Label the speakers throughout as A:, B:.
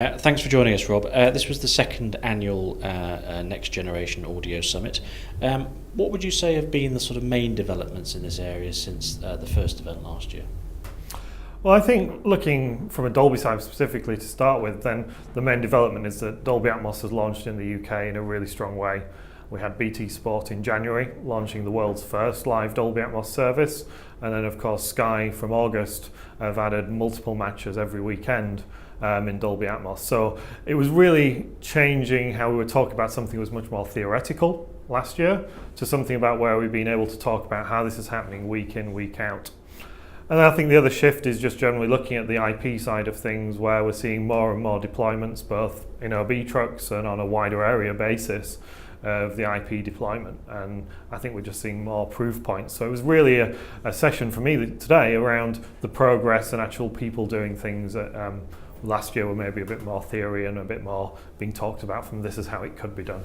A: Thanks for joining us, Rob. This was the second annual Next Generation Audio Summit. What would you say have been the sort of main developments in this area since the first event last year?
B: Well, I think looking from a Dolby side specifically to start with, then the main development is that Dolby Atmos has launched in the UK in a really strong way. We had BT Sport in January, launching the world's first live Dolby Atmos service. And then, of course, Sky from August have added multiple matches every weekend in Dolby Atmos. So it was really changing how we were talking about something that was much more theoretical last year to something about where we've been able to talk about how this is happening week in, week out. And I think the other shift is just generally looking at the IP side of things, where we're seeing more and more deployments, both in OB trucks and on a wider area basis of the IP deployment. And I think we're just seeing more proof points. So it was really a session for me today around the progress and actual people doing things that last year were maybe a bit more theory and a bit more being talked about from this is how it could be done.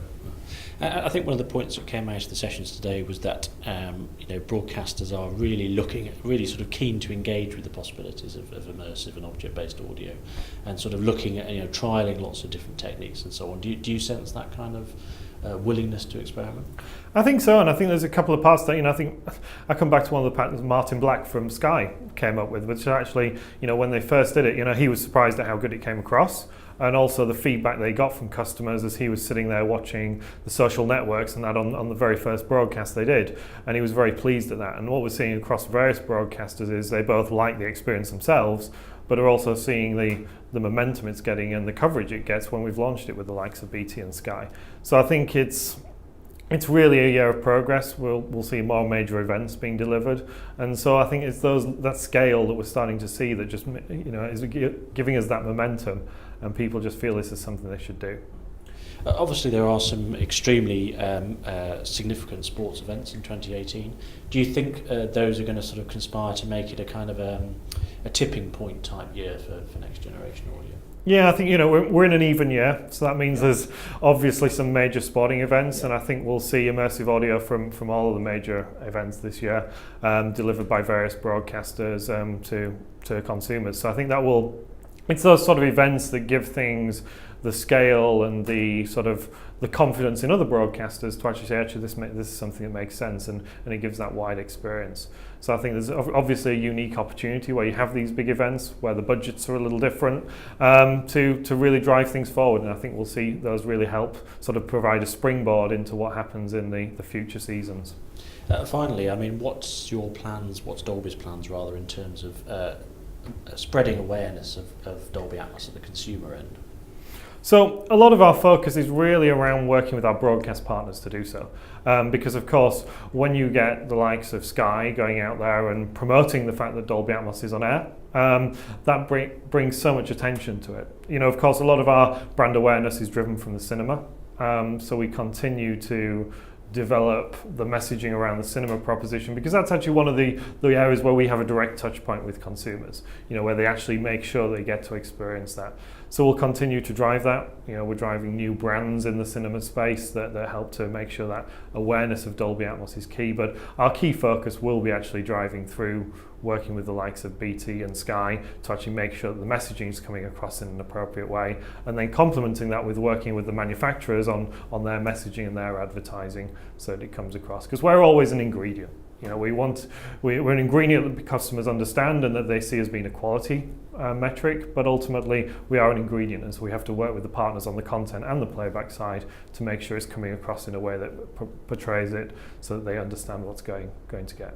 A: I think one of the points that came out of the sessions today was that broadcasters are really sort of keen to engage with the possibilities of immersive and object-based audio, and sort of looking at trialing lots of different techniques and so on. Do you sense that kind of willingness to experiment?
B: I think so, and I think there's a couple of parts that, I think I come back to one of the patterns Martin Black from Sky came up with, which actually, when they first did it, he was surprised at how good it came across, and also the feedback they got from customers as he was sitting there watching the social networks and that on the very first broadcast they did, and he was very pleased at that. And what we're seeing across various broadcasters is they both like the experience themselves, but are also seeing the momentum it's getting and the coverage it gets when we've launched it with the likes of BT and Sky. So I think it's really a year of progress. We'll see more major events being delivered, and so I think it's that scale that we're starting to see that just is giving us that momentum, and people just feel this is something they should do.
A: Obviously, there are some extremely significant sports events in 2018. Do you think those are going to sort of conspire to make it a kind of a tipping point type year for Next Generation Audio?
B: Yeah, I think we're in an even year, so that means there's obviously some major sporting events, and I think we'll see immersive audio from all of the major events this year, delivered by various broadcasters to consumers. So I think it's those sort of events that give things the scale and the sort of the confidence in other broadcasters to actually say, this is something that makes sense, and it gives that wide experience. So I think there's obviously a unique opportunity where you have these big events where the budgets are a little different to really drive things forward, and I think we'll see those really help sort of provide a springboard into what happens in the future seasons.
A: Finally, what's your plans, what's Dolby's plans rather, in terms of spreading awareness of Dolby Atmos at the consumer end?
B: So a lot of our focus is really around working with our broadcast partners to do so. Because of course, when you get the likes of Sky going out there and promoting the fact that Dolby Atmos is on air, that brings so much attention to it. Of course, a lot of our brand awareness is driven from the cinema. So we continue to develop the messaging around the cinema proposition, because that's actually one of the areas where we have a direct touch point with consumers, where they actually make sure they get to experience that. So we'll continue to drive that. We're driving new brands in the cinema space that help to make sure that awareness of Dolby Atmos is key, but our key focus will be actually driving through working with the likes of BT and Sky to actually make sure that the messaging is coming across in an appropriate way, and then complementing that with working with the manufacturers on their messaging and their advertising so that it comes across. Because we're always an ingredient. We're an ingredient that customers understand and that they see as being a quality metric, but ultimately we are an ingredient, and so we have to work with the partners on the content and the playback side to make sure it's coming across in a way that portrays it so that they understand what's going to get.